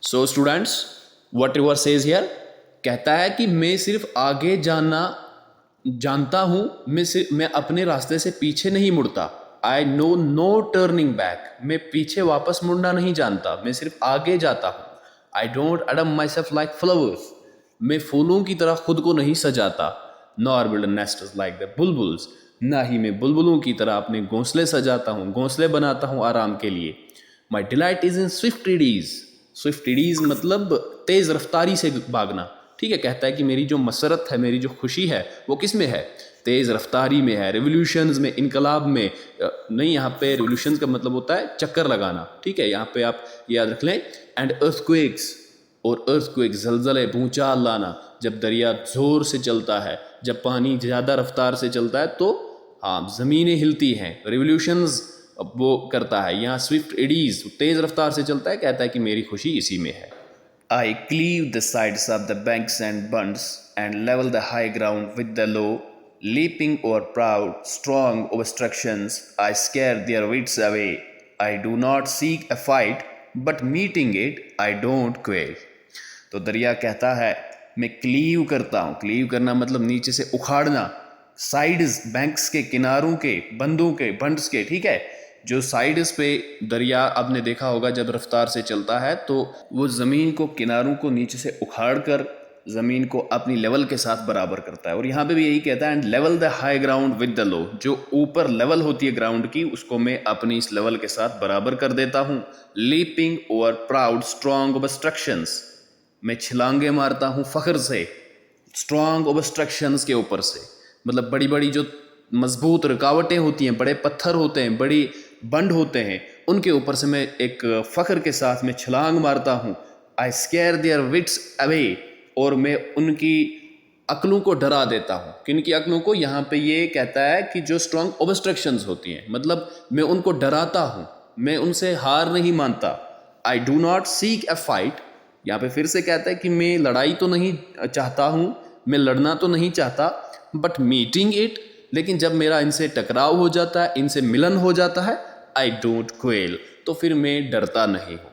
So students, what river says here? कहता है कि मैं सिर्फ आगे जानता हूँ, मैं अपने रास्ते से पीछे नहीं मुड़ता। I know no turning back, मैं पीछे वापस मुड़ना नहीं जानता, मैं सिर्फ आगे जाता हूँ। I don't adorn myself like flowers, मैं फूलों की तरह खुद को नहीं सजाता। Nor build nests like the bulbuls, ना ही मैं बुलबुलों की तरह अपने घोंसले सजाता हूँ, घोंसले बनाता हूँ आराम के लिए। My delight is in swift eddies, swift eddies मतलब तेज रफ्तारी से भागना। ठीक है, कहता है कि मेरी जो मसरत है, मेरी जो खुशी है, वो किस में है? तेज़ रफ्तारी में है, रेवोल्यूशंस में, इनकलाब में नहीं। यहाँ पे रेवोल्यूशंस का मतलब होता है चक्कर लगाना। ठीक है, यहाँ पे आप याद रख लें। एंड अर्थक्वेक्स, और अर्थक्वेक जलजले, भूचाल लाना, जब दरिया ज़ोर से चलता है, जब पानी ज़्यादा रफ्तार से चलता है तो हाँ ज़मीनें हिलती हैं, रेवोल्यूशंस वो करता है। यहाँ स्विफ्ट एडीज, तेज़ रफ्तार से चलता है, कहता है कि मेरी खुशी इसी में है। I cleave the sides of the banks and bunds and level the high ground with the low, leaping over proud, strong obstructions, I scare their wits away. I do not seek a fight, but meeting it, I don't quail. तो दरिया कहता है मैं cleave करता हूँ। Cleave करना मतलब नीचे से उखाड़ना, साइड्स, बैंक्स के किनारों के, बंदों के, बंड्स के। ठीक है, जो साइड्स पे दरिया आपने देखा होगा जब रफ्तार से चलता है तो वो ज़मीन को, किनारों को नीचे से उखाड़ कर ज़मीन को अपनी लेवल के साथ बराबर करता है। और यहाँ पे भी यही कहता है and level the high ground with the low, जो ऊपर लेवल होती है ग्राउंड की, उसको मैं अपनी इस लेवल के साथ बराबर कर देता हूँ। Leaping over proud strong obstructions, मैं छलांगे मारता हूँ फ़ख्र से स्ट्रॉन्ग ऑब्स्ट्रक्शंस के ऊपर से, मतलब बड़ी बड़ी जो मजबूत रुकावटें होती हैं, बड़े पत्थर होते हैं, बड़ी बंड होते हैं, उनके ऊपर से मैं एक फ़ख्र के साथ मैं छलांग मारता हूँ। I scare their wits away, और मैं उनकी अक्लों को डरा देता हूँ। किन की अक्लों को? यहाँ पे ये कहता है कि जो स्ट्रॉन्ग ऑब्स्ट्रक्शंस होती हैं, मतलब मैं उनको डराता हूँ, मैं उनसे हार नहीं मानता। आई do not seek A fight, यहाँ पे फिर से कहता है कि मैं लड़ाई तो नहीं चाहता हूँ, मैं लड़ना तो नहीं चाहता, बट मीटिंग इट, लेकिन जब मेरा इनसे टकराव हो जाता है, इनसे मिलन हो जाता है, आई डोंट क्वेल, तो फिर मैं डरता नहीं हूँ।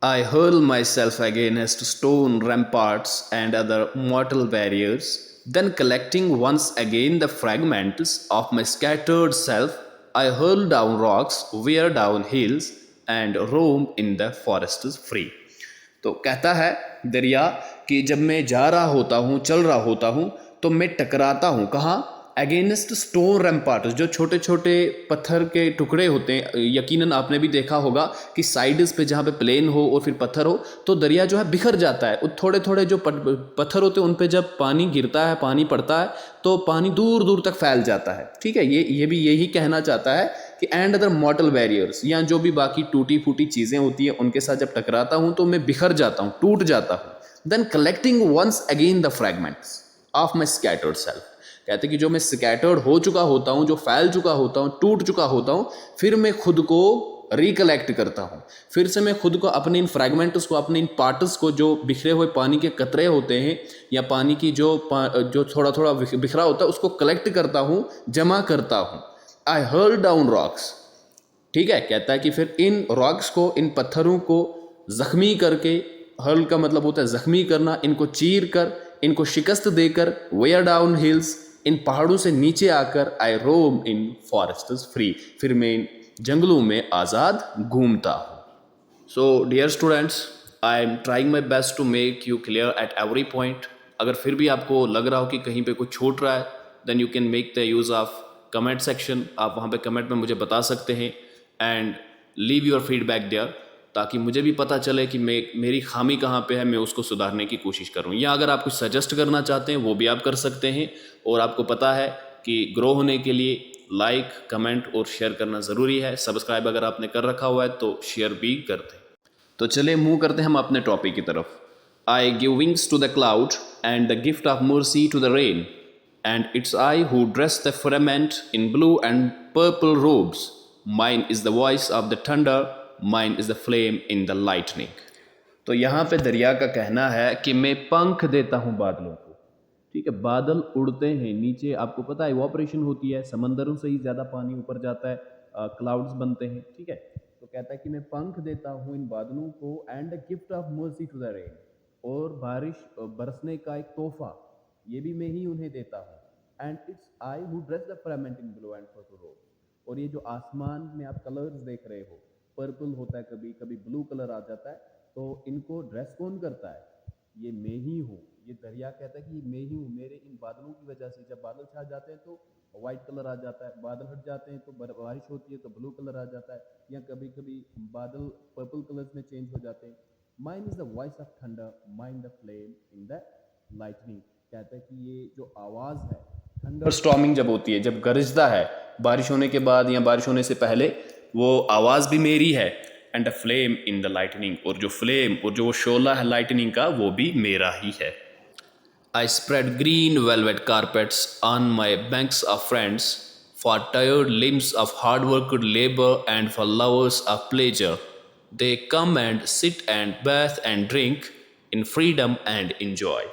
I hurl myself against stone ramparts and other mortal barriers, then collecting once again the fragments of my scattered self, I hurl down rocks, wear down hills, and roam in the forests free. तो कहता है दरिया कि जब मैं जा रहा होता हूँ, चल रहा होता हूँ, तो मैं टकराता हूँ। कहाँ? अगेंस्ट स्टोन रैम्पार्ट, जो छोटे छोटे पत्थर के टुकड़े होते हैं, यकीनन आपने भी देखा होगा कि साइड्स पे जहाँ पे प्लेन हो और फिर पत्थर हो तो दरिया जो है बिखर जाता है। थोड़े थोड़े जो पत्थर होते हैं उन पे जब पानी गिरता है, पानी पड़ता है तो पानी दूर दूर तक फैल जाता है। ठीक है, ये भी यही कहना चाहता है कि एंड अदर मॉर्टल बैरियर्स, या जो भी बाकी टूटी फूटी चीज़ें होती हैं उनके साथ जब टकराता हूँ तो मैं बिखर जाता हूँ, टूट जाता हूँ। Then collecting once again the fragments of my scattered self, कहते कि जो मैं स्कैटर्ड हो चुका होता हूँ, जो फैल चुका होता हूँ, टूट चुका होता हूँ, फिर मैं खुद को रिकलेक्ट करता हूँ, फिर से मैं खुद को अपने इन फ्रैगमेंट्स को, अपने इन पार्ट्स को, जो बिखरे हुए पानी के कतरे होते हैं या पानी की जो थोड़ा थोड़ा बिखरा होता है उसको कलेक्ट करता हूँ, जमा करता हूँ। आई हर्ल डाउन रॉक्स, ठीक है, कहता है कि फिर इन रॉक्स को, इन पत्थरों को जख्मी करके, हर्ल का मतलब होता है जख्मी करना, इनको चीर कर, इनको शिकस्त देकर, वेयर डाउन हिल्स, इन पहाड़ों से नीचे आकर, आई रोम इन फॉरेस्ट्स फ्री, फिर मैं इन जंगलों में आज़ाद घूमता हूँ। So dear students, I am trying my best to make you clear at every point. अगर फिर भी आपको लग रहा हो कि कहीं पे कुछ छूट रहा है, then you can make the use of comment section. आप वहाँ पे कमेंट में मुझे बता सकते हैं and leave your feedback there, ताकि मुझे भी पता चले कि मेरी खामी कहाँ पे है, मैं उसको सुधारने की कोशिश करूँ। या अगर आप कुछ सजेस्ट करना चाहते हैं वो भी आप कर सकते हैं। और आपको पता है कि ग्रो होने के लिए लाइक, कमेंट और शेयर करना ज़रूरी है। सब्सक्राइब अगर आपने कर रखा हुआ है तो शेयर भी करते हैं। तो चलिए मूव करते हैं हम अपने टॉपिक की तरफ। I give wings to the cloud and the gift of mercy to the rain, and it's I who dress the firmament in blue and purple robes. Mine is the voice of the thunder, mine is the flame in the lightning. तो यहाँ पे दरिया का कहना है कि मैं पंख देता हूँ बादलों को। ठीक है, बादल उड़ते हैं नीचे, आपको पता है इवोपरेशन होती है, समंदरों से ही ज़्यादा पानी ऊपर जाता है, क्लाउड्स बनते हैं। ठीक है, तो कहता है कि मैं पंख देता हूँ इन बादलों को, and the gift of mercy to the rain, और बारिश बरसने का एक तोहफा ये भी मैं ही उन्हें देता हूँ। And it's I who dress the firmament in blue and purple robes, और ये जो आसमान में आप कलर्स देख रहे हो, पर्पल होता है, कभी कभी ब्लू कलर आ जाता है, तो इनको ड्रेस कौन करता है? ये मैं ही हूँ। ये दरिया कहता है कि मैं ही हूँ। मेरे इन बादलों की वजह से जब बादल छा जाते हैं तो वाइट कलर आ जाता है, बादल हट जाते हैं तो बारिश होती है तो ब्लू कलर आ जाता है, या कभी कभी बादल पर्पल कलर्स में चेंज हो जाते हैं। Mine is the voice of thunder, mine the flame in the lightning, कहता है कि ये जो आवाज़ है, थंडर स्टॉर्मिंग जब होती है, जब गरजता है बारिश होने के बाद या बारिश होने से पहले, वो आवाज़ भी मेरी है। And the flame in the lightning, और जो फ्लेम और जो वो शोला है लाइटनिंग का, वो भी मेरा ही है। I spread green velvet carpets on my banks of friends, for tired limbs of hard worked labour and for lovers of pleasure, they come and sit and bathe and drink in freedom and enjoy.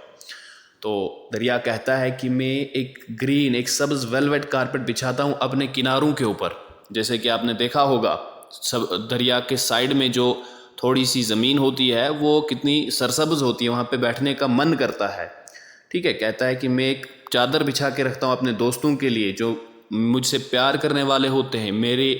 तो दरिया कहता है कि मैं एक green, एक सब्ज़ velvet carpet बिछाता हूँ अपने किनारों के ऊपर। जैसे कि आपने देखा होगा, सब दरिया के साइड में जो थोड़ी सी ज़मीन होती है वो कितनी सरसब्ज़ होती है, वहाँ पे बैठने का मन करता है। ठीक है, कहता है कि मैं एक चादर बिछा के रखता हूँ अपने दोस्तों के लिए, जो मुझसे प्यार करने वाले होते हैं, मेरे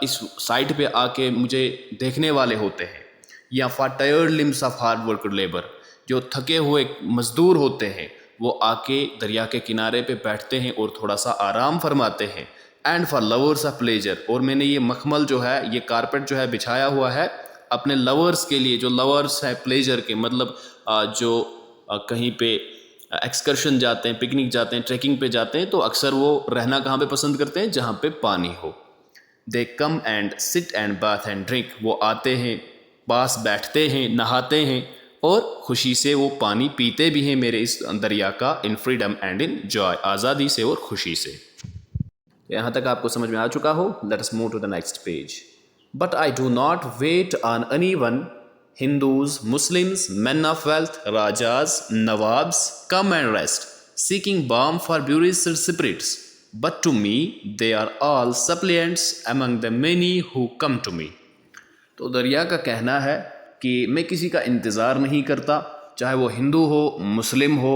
इस साइट पे आके मुझे देखने वाले होते हैं। या for tired limbs of hard worked labour, जो थके हुए मज़दूर होते हैं वो आके दरिया के किनारे पे बैठते हैं और थोड़ा सा आराम फरमाते हैं। And for lovers of pleasure, और मैंने ये मखमल जो है, ये कारपेट जो है बिछाया हुआ है अपने लवर्स के लिए। जो लवर्स है प्लेजर के, मतलब जो कहीं पे एक्सकर्शन जाते हैं, पिकनिक जाते हैं, ट्रैकिंग पे जाते हैं, तो अक्सर वो रहना कहाँ पे पसंद करते हैं? जहाँ पे पानी हो। They come and sit and bath and drink, वो आते हैं, पास बैठते हैं, नहाते हैं और खुशी से वो पानी पीते भी हैं मेरे इस दरिया का, इन फ्रीडम एंड इन जॉय, आज़ादी से और खुशी से। यहाँ तक आपको समझ में आ चुका हो। Let us move to the next page. But I do not wait on anyone, Hindus, Muslims, men of wealth, rajas, nawabs, come and rest, seeking balm for beauty's spirits. But to me, they are all suppliants among the many who come to me. तो दरिया का कहना है कि मैं किसी का इंतज़ार नहीं करता, चाहे वो हिंदू हो, मुस्लिम हो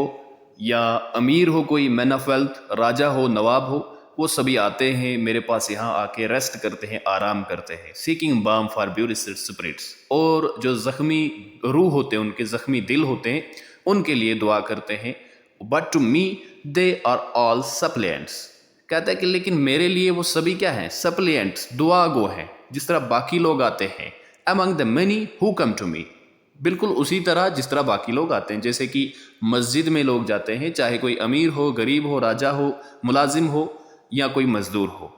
या अमीर हो, कोई मैन ऑफ वेल्थ, राजा हो, नवाब हो, वो सभी आते हैं मेरे पास, यहाँ आके रेस्ट करते हैं, आराम करते हैं। Seeking balm for beautiful spirits, और जो ज़ख्मी रूह होते हैं, उनके ज़ख्मी दिल होते हैं, उनके लिए दुआ करते हैं। But to me they are all suppliants,
कहता है कि लेकिन मेरे लिए वो सभी क्या है, सप्लिएंट्स, दुआ गो है, जिस तरह बाकी लोग आते हैं, among the many who come to me, बिल्कुल उसी तरह जिस तरह बाकी लोग आते हैं। जैसे कि मस्जिद में लोग जाते हैं, चाहे कोई अमीर हो, गरीब हो, राजा हो, मुलाजिम हो या कोई मजदूर हो,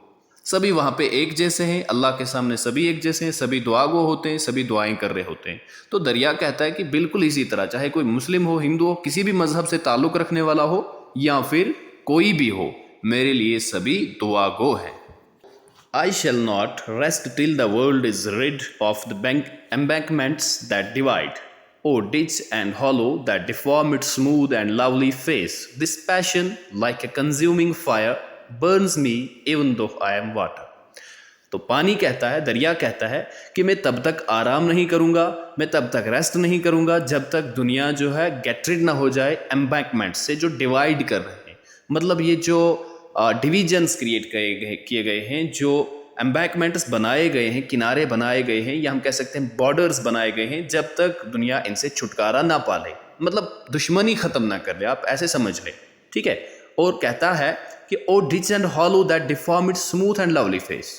सभी वहाँ पे एक जैसे हैं, अल्लाह के सामने सभी एक जैसे हैं, सभी दुआ गो होते हैं, सभी दुआएं कर रहे होते हैं। तो दरिया कहता है कि बिल्कुल इसी तरह, चाहे कोई मुस्लिम हो, हिंदू हो, किसी भी मजहब से ताल्लुक़ रखने वाला हो या फिर कोई भी हो, मेरे लिए सभी दुआ गो है। I shall not rest till the world is rid of the embankments that divide, O ditch and hollow that deform its smooth and lovely face. This passion, like a consuming fire, burns me even though I am water. तो पानी कहता है, दरिया कहता है कि मैं तब तक आराम नहीं करूँगा, मैं तब तक रेस्ट नहीं करूँगा जब तक दुनिया जो है गेट रिड ना हो जाए एम्बैंकमेंट से, जो डिवाइड कर रहे हैं। मतलब ये जो डिवीजन्स क्रिएट किए गए हैं, जो एम्बैंकमेंट्स बनाए गए हैं, किनारे बनाए गए हैं, या हम कह सकते हैं बॉर्डर्स बनाए गए हैं, जब तक दुनिया इनसे छुटकारा ना पा ले, मतलब दुश्मनी ख़त्म ना कर ले, आप ऐसे समझ लें, ठीक है। और कहता है कि O ditch and hollow that deform its smooth and lovely face,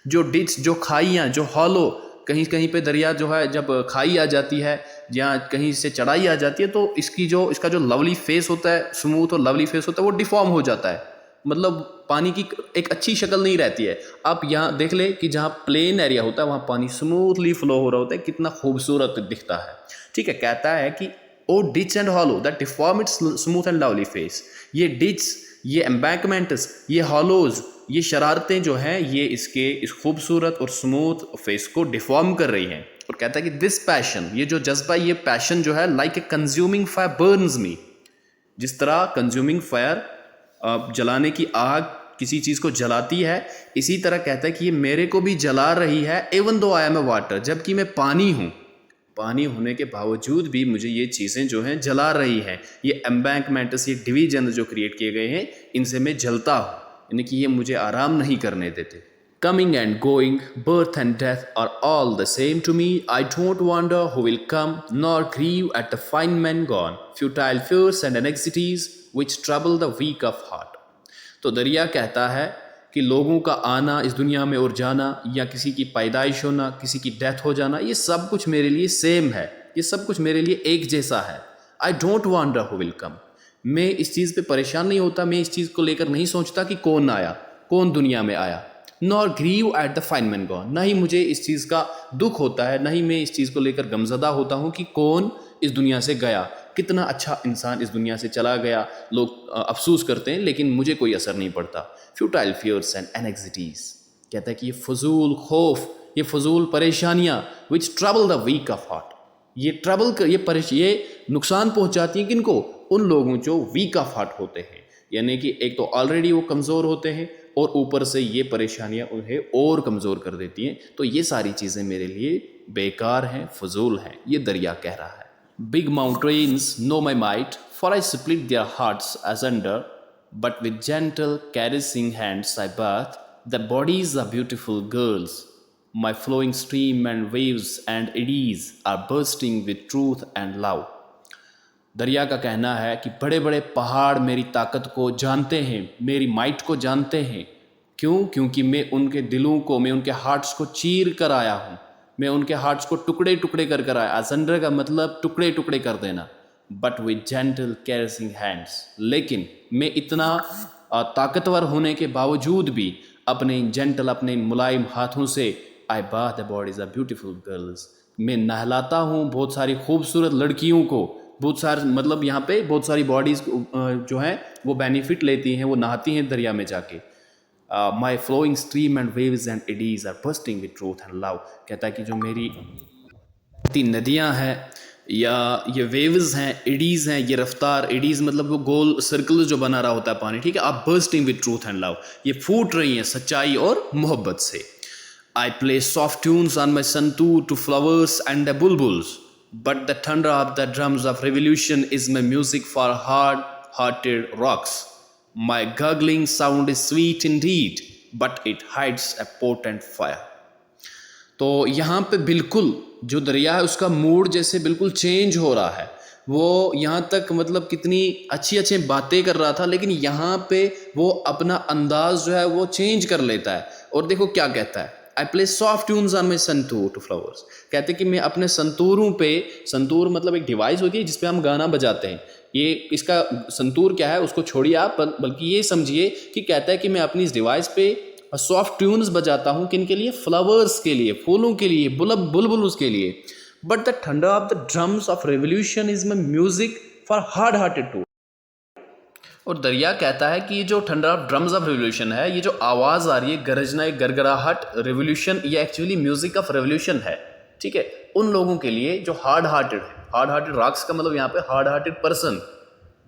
जो डिच, जो खाइयाँ, जो हॉलो, कहीं कहीं पे दरिया जो है जब खाई आ जाती है या कहीं से चढ़ाई आ जाती है, तो इसका जो लवली फेस होता है, स्मूथ और लवली फेस होता है, वो डिफॉर्म हो जाता है, मतलब पानी की एक अच्छी शक्ल नहीं रहती है। आप यहाँ देख ले कि जहाँ प्लेन एरिया होता है वहाँ पानी स्मूथली फ्लो हो रहा होता है, कितना खूबसूरत दिखता है, ठीक है। कहता है कि O ditch and hollow that deform its smooth and lovely face, ये डिच, ये एम्बैंकमेंट्स, ये हॉलोज, ये शरारतें जो हैं, ये इसके इस खूबसूरत और स्मूथ फेस को डिफॉर्म कर रही हैं। और कहता है कि दिस पैशन, ये जो जज्बा, ये पैशन जो है, like a consuming fire burns me, जिस तरह कंज्यूमिंग फायर, जलाने की आग किसी चीज़ को जलाती है, इसी तरह कहता है कि ये मेरे को भी जला रही है, एवन दो आई एम ए वाटर, जबकि मैं पानी हूँ, पानी होने के बावजूद भी मुझे ये चीज़ें जो हैं जला रही हैं। ये एम्बैंकमेंट्स, ये डिवीजन जो क्रिएट किए गए हैं, इनसे मैं जलता हूँ, यानी कि ये मुझे आराम नहीं करने देते। Coming and going, birth and death are all the same to me. I don't wonder who will come, nor grieve at the fine men gone, futile fears and anxieties which trouble the weak of heart. तो दरिया कहता है कि लोगों का आना इस दुनिया में और जाना, या किसी की पैदाइश होना, किसी की डेथ हो जाना, ये सब कुछ मेरे लिए सेम है, ये सब कुछ मेरे लिए एक जैसा है। I don't wonder who will come. मैं इस चीज़ पे परेशान नहीं होता, मैं इस चीज़ को लेकर नहीं सोचता कि कौन आया, कौन दुनिया में आया। Nor grieve at the fine man gone, ना ही मुझे इस चीज़ का दुख होता है, ना ही मैं इस चीज़ को लेकर गमज़दा होता हूँ कि कौन इस दुनिया से गया, कितना अच्छा इंसान इस दुनिया से चला गया। लोग अफसोस करते हैं, लेकिन मुझे कोई असर नहीं पड़ता। फ्यूटाइल फियर्स एंड एनेक्सिटीज़, कहता है कि ये फजूल खौफ, ये फजूल परेशानियाँ, which trouble the weak of heart, ये ट्रबल कर, ये नुकसान पहुँचाती हैं किनको, उन लोगों जो वीक ऑफ हार्ट होते हैं, यानी कि एक तो ऑलरेडी वो कमज़ोर होते हैं और ऊपर से ये परेशानियां उन्हें और कमज़ोर कर देती हैं। तो ये सारी चीज़ें मेरे लिए बेकार हैं, फजूल हैं, ये दरिया कह रहा है। Big mountains know my might, for I split their hearts asunder, but with gentle caressing hands I bathe the bodies of beautiful girls, my flowing stream and waves and eddies are bursting with truth and love. दरिया का कहना है कि बड़े बड़े पहाड़ मेरी ताकत को जानते हैं, मेरी माइट को जानते हैं। क्यों? क्योंकि मैं उनके दिलों को, मैं उनके हार्ट्स को चीर कर आया हूँ, मैं उनके हार्ट्स को टुकड़े टुकड़े कर कर आया। असंडर का मतलब टुकड़े टुकड़े कर देना। But with gentle caressing hands, लेकिन मैं इतना ताकतवर होने के बावजूद भी अपने जेंटल, अपने मुलायम हाथों से I bathe the bodies of beautiful girls, मैं नहलाता हूँ बहुत सारी खूबसूरत लड़कियों को। बहुत सारे, मतलब यहाँ पे बहुत सारी बॉडीज़ जो हैं वो बेनिफिट लेती हैं, वो नहाती हैं दरिया में जाके। My flowing stream and waves and eddies are bursting with truth and love, कहता है कि जो मेरी तीन नदियाँ हैं, या ये वेव्स हैं, एडीज़ हैं, ये रफ्तार, एडीज़ मतलब वो गोल सर्कल जो बना रहा होता है पानी, ठीक है, आप bursting with truth and love, ये फूट रही हैं सच्चाई और मोहब्बत से। I play soft tunes on my santoor to flowers and the bulbuls, but the thunder of the drums of revolution is my music for hard-hearted rocks. My gurgling sound is sweet indeed, but it hides a potent fire. तो यहाँ पे बिल्कुल जो दरिया है उसका mood जैसे बिल्कुल चेंज हो रहा है।
वो यहाँ तक मतलब कितनी अच्छी अच्छी बातें कर रहा था, लेकिन यहाँ पे वो अपना अंदाज जो है वो चेंज कर लेता है। और देखो क्या कहता है, I play soft tunes on my santoor to flowers. कहते हैं कि मैं अपने संतूरों पे, संतूर मतलब एक डिवाइस होती है जिसपे हम गाना बजाते हैं, ये इसका संतूर क्या है उसको छोड़िए आप, बल्कि ये समझिए कि कहता है कि मैं अपनी इस डिवाइस पे सॉफ्ट ट्यून्स बजाता हूँ, किन के लिए, फ्लावर्स के लिए, फूलों के लिए, बुलबुल के लिए। But the thunder of the drums of revolution is my music for hard hearted too. और दरिया कहता है कि ये जो thunder of drums of revolution है, ये जो आवाज़ आ रही है, गरजना, एक गरगराहट, रेवोल्यूशन, ये एक्चुअली म्यूजिक ऑफ रेवोल्यूशन है। ठीक है, उन लोगों के लिए जो हार्ड हार्टेड है। हार्ड हार्टेड रॉक्स का मतलब यहाँ पे हार्ड हार्टेड पर्सन,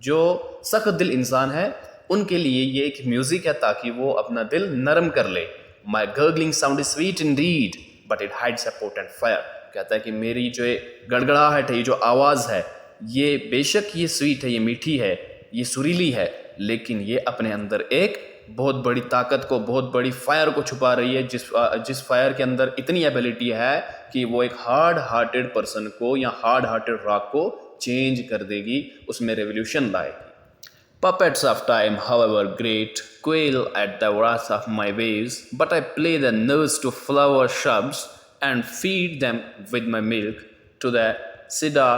जो सख्त दिल इंसान है, उनके लिए ये एक म्यूजिक है ताकि वो अपना दिल नरम कर ले। My gurgling sound is sweet indeed but it hides a potent fire. कहता है कि मेरी जो ये गड़गड़ाहट है, ये जो आवाज़ है, ये बेशक ये स्वीट है, ये मीठी है, ये सुरीली है, लेकिन ये अपने अंदर एक बहुत बड़ी ताकत को, बहुत बड़ी फायर को छुपा रही है, जिस फायर के अंदर इतनी एबिलिटी है कि वो एक हार्ड हार्टेड पर्सन को या हार्ड हार्टेड रॉक को चेंज कर देगी, उसमें रेवोल्यूशन लाएगी। Puppets of time, however great, quail at the wrath of my waves, but I play the nurse to flower shrubs and feed them with my milk. To the cedar,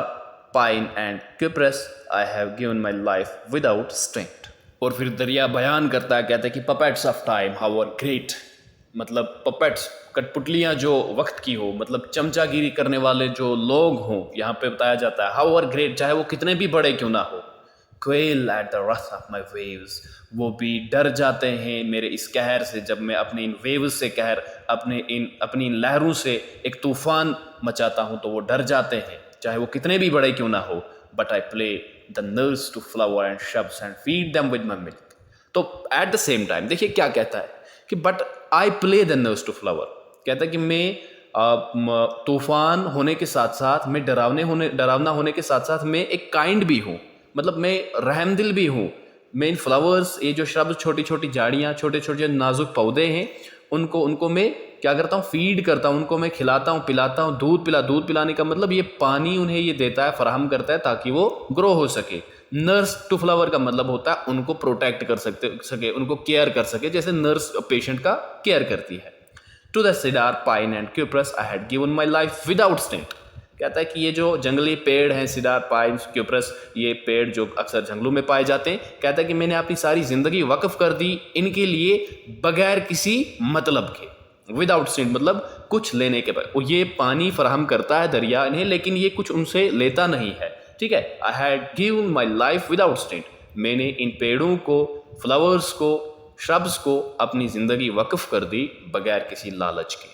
pine and cypress I have given my life without stint. और फिर दरिया बयान करता है, कहता है कि puppets of time, however great, मतलब puppets, कठपुतलियाँ जो वक्त की हो, मतलब चमचागिरी करने वाले जो लोग हों, यहाँ पे बताया जाता है however great, चाहे वो कितने भी बड़े क्यों ना हो। Quail at the wrath of my waves, वो भी डर जाते हैं मेरे इस कहर से, जब मैं अपने इन वेव्स से कहर, अपनी इन लहरों से एक तूफान मचाता हूँ तो वो डर जाते हैं, चाहे वो कितने भी बड़े क्यों ना हो। But I play the nurse to flower and shrubs and feed them with my milk. तो at the same time देखिए क्या कहता है कि but I play the nurse to flower, कहता है कि मैं तूफान होने के साथ साथ, मैं डरावना होने के साथ साथ मैं एक काइंड भी हूँ, मतलब मैं रहमदिल भी हूँ। मैं इन फ्लावर्स, ये जो श्रब्स, छोटी छोटी झाड़ियाँ, छोटे छोटे नाजुक पौधे हैं, उनको मैं क्या करता हूँ, फीड करता हूँ, उनको मैं खिलाता हूँ, पिलाता हूँ। दूध पिलाने का मतलब ये पानी उन्हें ये देता है, फराहम करता है ताकि वो ग्रो हो सके। नर्स टू फ्लावर का मतलब होता है उनको प्रोटेक्ट कर सके, उनको केयर कर सके, जैसे नर्स पेशेंट का केयर करती है। To the cedar, pine and cupressus I had given my life without stint. कहता है कि ये जो जंगली पेड़ हैं, सिडार, पाइन, क्यूप्रस, ये पेड़ जो अक्सर जंगलों में पाए जाते हैं, कहता है कि मैंने अपनी सारी ज़िंदगी वक्फ कर दी इनके लिए बगैर किसी मतलब के। विदाउट स्टिंट मतलब कुछ लेने के बाद। ये पानी फराहम करता है दरिया इन्हें, लेकिन ये कुछ उनसे लेता नहीं है। ठीक है, आई had given my life without stint, मैंने इन पेड़ों को, फ्लावर्स को, श्रब्स को अपनी ज़िंदगी वक्फ कर दी बगैर किसी लालच के।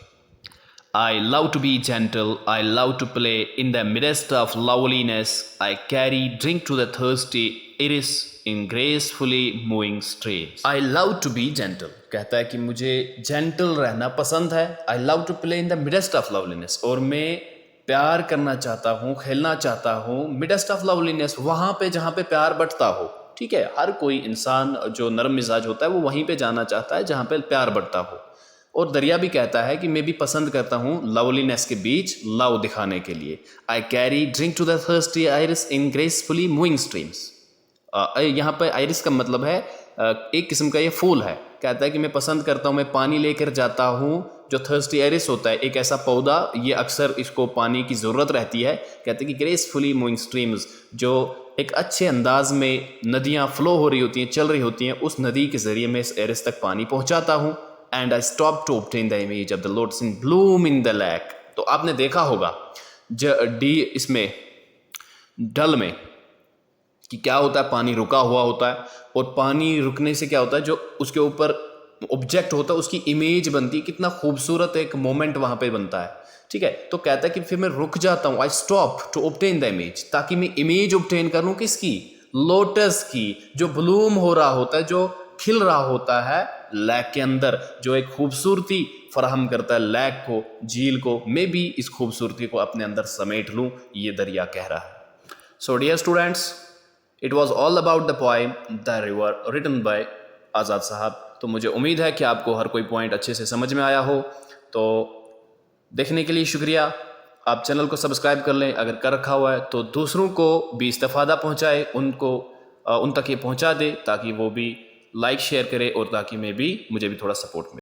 I love to be gentle, I love to play in the midst of loveliness, I carry drink to the thirsty iris in gracefully moving streams. I love to be gentle, कहता है कि मुझे gentle रहना पसंद है। I love to play in the midst of loveliness, और मैं प्यार करना चाहता हूँ, खेलना चाहता हूँ midst of loveliness, वहाँ पे जहाँ पे प्यार बंटता हो। ठीक है, हर कोई इंसान जो नरम मिजाज होता है वो वहीं पे जाना चाहता है जहाँ पे प्यार बढ़ता हो। और दरिया भी कहता है कि मैं भी पसंद करता हूँ लवलीनेस के बीच लव दिखाने के लिए। I carry drink to the thirsty iris in gracefully moving streams. यहाँ पर आइरिस का मतलब है एक किस्म का ये फूल है। कहता है कि मैं पसंद करता हूँ, मैं पानी लेकर जाता हूँ। जो थर्स्टी आइरिस होता है एक ऐसा पौधा, ये अक्सर इसको पानी की ज़रूरत रहती है। कहते हैं कि ग्रेसफुली मूविंग स्ट्रीम्स, जो एक अच्छे अंदाज में नदियाँ फ्लो हो रही होती हैं, चल रही होती हैं, उस नदी के ज़रिए मैं इस आइरिस तक पानी पहुँचाता हूँ। And I stopped to obtain the image of the lotus in bloom in the lake. तो आपने देखा होगा इसमें डल में कि क्या होता है, पानी रुका हुआ होता है, और पानी रुकने से क्या होता है, जो उसके ऊपर ऑब्जेक्ट होता है उसकी इमेज बनती है। कितना खूबसूरत एक मोमेंट वहाँ पे बनता है। ठीक है, तो कहता है कि फिर मैं रुक जाता हूँ, I stop to obtain the image, ताकि मैं इमेज ऑब्टेन कर लूँ किसकी, लोटस की, जो ब्लूम हो रहा होता है, जो खिल रहा होता है लैक के अंदर, जो एक खूबसूरती फराहम करता है लैक को, झील को। मैं भी इस खूबसूरती को अपने अंदर समेट लूँ, ये दरिया कह रहा है। So dear students, it was all about the poem the river written by Azad sahab. तो मुझे उम्मीद है कि आपको हर कोई पॉइंट अच्छे से समझ में आया हो। तो देखने के लिए शुक्रिया। आप चैनल को सब्सक्राइब कर लें, अगर कर रखा हुआ है तो दूसरों को भी इस्तेफादा पहुँचाए, उन तक ये पहुँचा दे ताकि वो भी लाइक शेयर करें और ताकि मुझे भी थोड़ा सपोर्ट मिले।